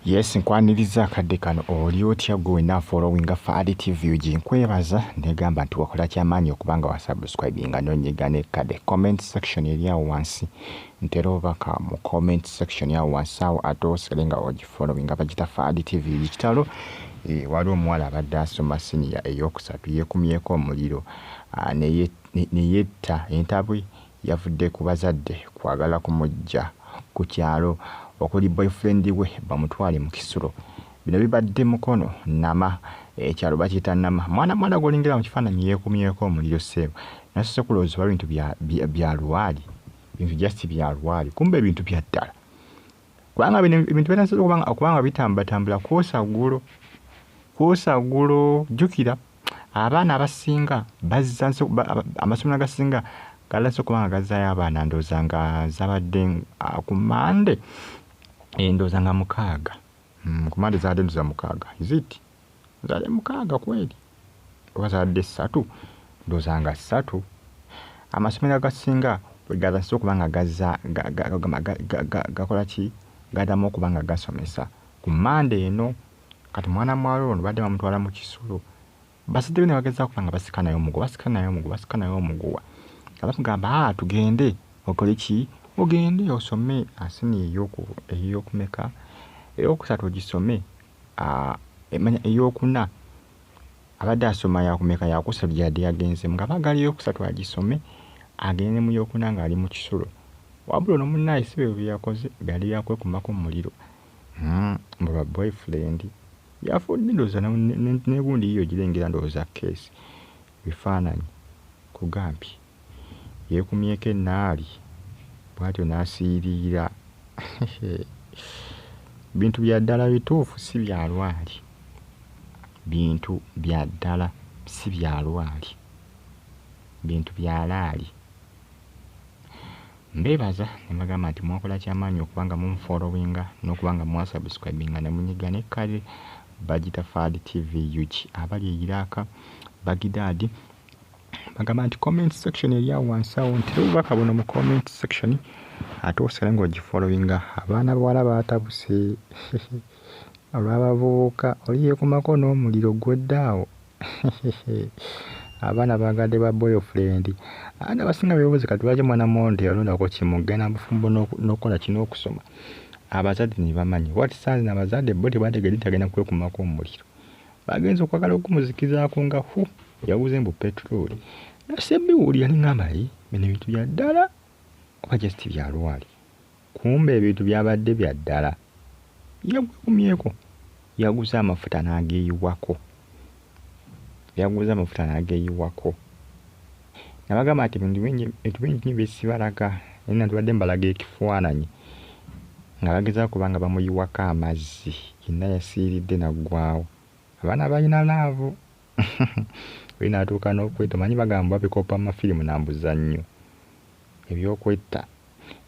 Yes, nkwaniriza akadde kano oli otya gwe na following Fadi TV jinkwebaza negamba nti wakola kyamaanyi okubanga wa subscribinga n'onyiga ne kade comment section eri awo wansi ntera obaka mu comment section ya wansi awo ate oserenga ogi following bagita Fadi TV kitalo waliwo omuwala abadde asoma siniya eyokusatu yeekumyeko omuliro ne yetta entabwe yavudde ku bazadde kwagala kumujja ku kyalo okuli boyfriend we bamutwale mu kisulo bino bibadde mukono nama ekyalo bakiyita nama mwana golingira mu kifaananyi yeekumyeko omuliro sebo nasose kulowooza bintu bya lwali bintu just bya lwali kumbe ebintu bya ddala kubanga bino ebintu binasobola okubanga bitambatambula kwosa ggulo jjukira abaana abasinga bazza amasomero agasinga galaso kubanga gazaayo abaana ndooza nga zabadde ku Mande ndooza nga 6 ku Mande zabadde ndooza 6 iziti zabadde 6 kweli wazadde 3 ndooza nga 3 amasomero agasinga galaso kubanga gakola ki gadamu okubanga gasomesa ku Mande eno kati mwana mwalo ono badde bamutwala mu kisulo basidde bino bageza kubanga basikanayo omuguwa abamugamba tugende okole ki ogende osome asini eyokumeka eyokusatu ogisome emanya eyokuna abadde asoma yakumeka yakusatu yadde yagenze nga bagali eyokusatu agisome agende mu yokuna nga ali mu kisulo wabula ono munnaye sibe byakoze gali yakwekumako mu muliro mbulwa boyfriend yafudde ndooza negundi yiyo girengera ndooza keesi bifaananyi kugambye yeekumyeko ennaali bwatyo n'asiiriira bintu bya ddala bituufu si bya lwali bintu bya ddala si bya lwali bintu bya laali mbeebaza ne bagamba nti mwakola kyamaanyi okubanga mumufollowinga n'okubanga mwasubscribinga ne munyiga ne kale bagita Fadi TV yuki abali eyiraaka bagidaadi bagamba nti comment section eri awo wansi awo nti obubaka buno mu comment section ate osera ng'ogifollowinga abaana bawala baatabuse olw'abavubuka oli yeekumako n'omuliro gwedde awo abaana bagadde ba boyfriend abaana basinga beebuuze kati lwaki mwana monde yalondako kimugenda bufumbo n'okukola kino okusoma abazadde ne bamanyi wati saazi n'abazadde bo tebategedde tagenda kwekumako omuliro bagenze okwagala okumuzikizaako nga yaguze mbu petroli nasebbiwulira n'engamba bino ebintu bya ddala oba just bya lwali kumbe ebintu byabadde bya ddala yagwekumyeko yaguze amafuta n'ageeyiwako nabagamba nti ebintu bingi byesibalaga nina tubadde mbalaga ekifaananyi nga bagezaako kubanga bamuyiwako amazzi yenna yasiiridde naggwaawo abaana balina laavu binatuuka n'okwetta manyi bagamba babikopa amafirimu nambuza nnyo ebyokwetta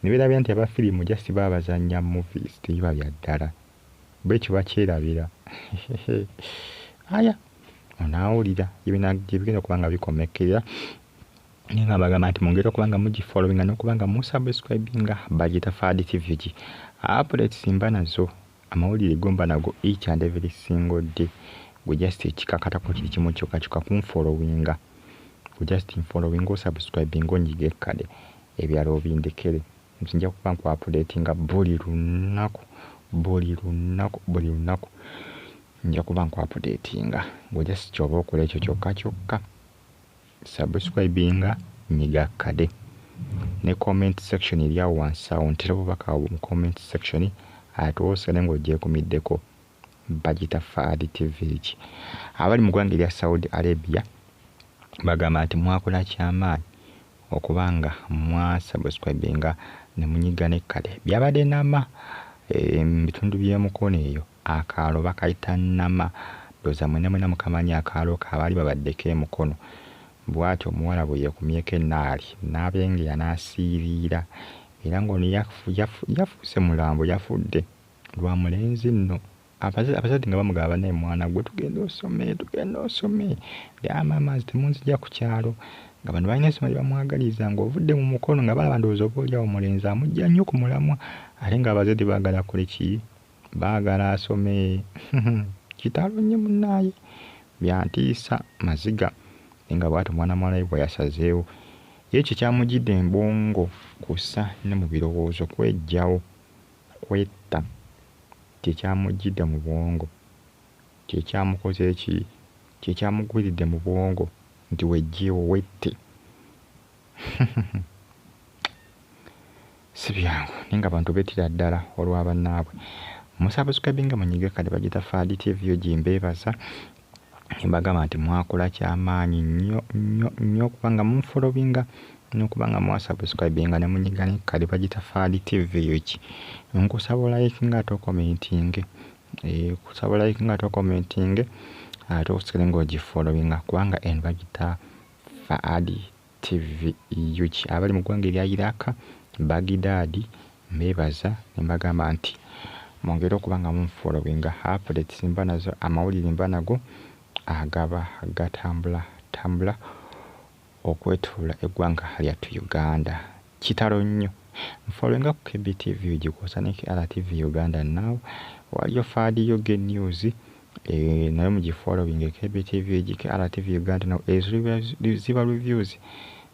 ne beerabira nti abafirimu just babazannya movies tebiba bya ddala bwekyo bakyerabira aya onaawulira gyebigenda okubanga bikomekerera naye nga bagamba nti mwongere okubanga mugifollowinga n'okubanga musubscribinga bagita Fadi TV updates mba nazo amawulire gomba nago each and every single day we just ekikakatako kiri kimu kyokka kunfollowinga we just following or subscribing onyige kale ebyalo bindekere nja kuba nku updatinga buli lunaku nja kuba nku updatinga we just kyoba okola ekyo kyokka subscribinga nyiga kade ne comment section eri awo wansi awo ntera obubaka awo mu comment section ate osere ng'ogyekumiddeko bagita Fadi TV abali mu ggwanga erya Saudi Arabia bagamba nti mwakola kyamaanyi okubanga mwasubscribinga ne munyiga ne kale byabadde nama bitundu by'emukono eyo akaalo bakayita nama ndooza mwena mukamanyi akaalo kaabali babaddeko emukono bw'atyo omuwala bwe yeekumyeko ennaali n'abengeya n'asiiriira era ng'ono yafuuse mulambo yafudde lwa mulenzi nno abazadde nga bamugamba naye mwana gwe tugenda osome maama temunzija ku kyalo nga bano balina essoma lye bamwagaliza ng'ovudde mu mukono nga balaba ndowooza oba oliawo omulenzi amujja nnyo ku mulamwa ate nga abazadde baagala kole ki baagala asome. Kitalo nnyo munnaaye, byantiisa maziga nga bw'ati omwana muwala we bwe yasazeewo. Ye ekyo kyamugidde embongo kussa ne mu birowoozo kweggyawo kwetta kyekyamugidde mu bwongo, kyekyamukoze eki, kyekyamugwiridde mu bwongo nti wejjeewo wette. Si byangu naye nga abantu beetira ddala olwa bannaabwe. Musabuscribinga munyige kale bagita Faadi TV yo mbeebaza. Mbagamba nti mwakola kyamaanyi nnyo okuba nga munfolowinga n'okuba nga mwasubscribinga ne munyiga ne kale bagita Faadi TV yo ki. Nkusaba like nga ate okomentinge. Kusaba like nga ate okomentinge ate osigale ng'ogifolowinga kubanga eno bagita Faadi TV yo ki. Abali mu ggwanga erya Iraq, Baghdad mbeebaza ne mbagamba nti mwongere okuba nga munfolowinga. Updates mba nazo, amawulire mba nago agaba gatambula okwetuula eggwanga lyattu Uganda. Kitalo nnyo. Nfolowinga ku KBTV gikosa ne RTV Uganda now. Waliyo Faadi yo Good News nayo mugifolowinga KBTV gike RTV Uganda now. Ziba reviews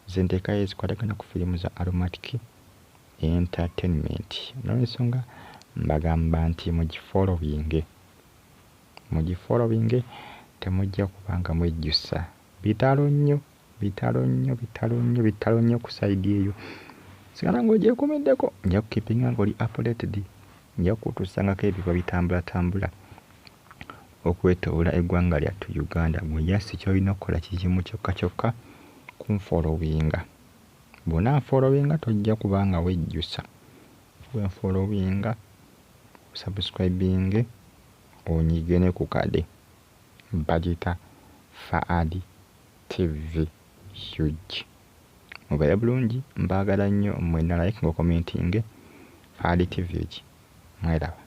zenteekayo ezikwatagana ku firimu za Aromatic Entertainment. N'ensonga mbagamba nti mugifolowinge temujja kubanga mwejjusa. Bitalo nnyo ku side eyo. Sigala ng'ogyekumiddeko, nja kukipinga ng'oli updated, nja kutusangako ebyo bitambula okwetooloola eggwanga lyattu Uganda. Gwe yasi ky'olina okukola kikimu kyokka kunfolowinga. Bw'onanfolowinga tojja kubanga wejjusa. Wenfolowinga, subscribing, onyige ne ku kade bagita Faadi TV huge. Mubeere bulungi, mbaagala nnyo mwenna like ng'okomentinge Faadi TV ki. Mweraba.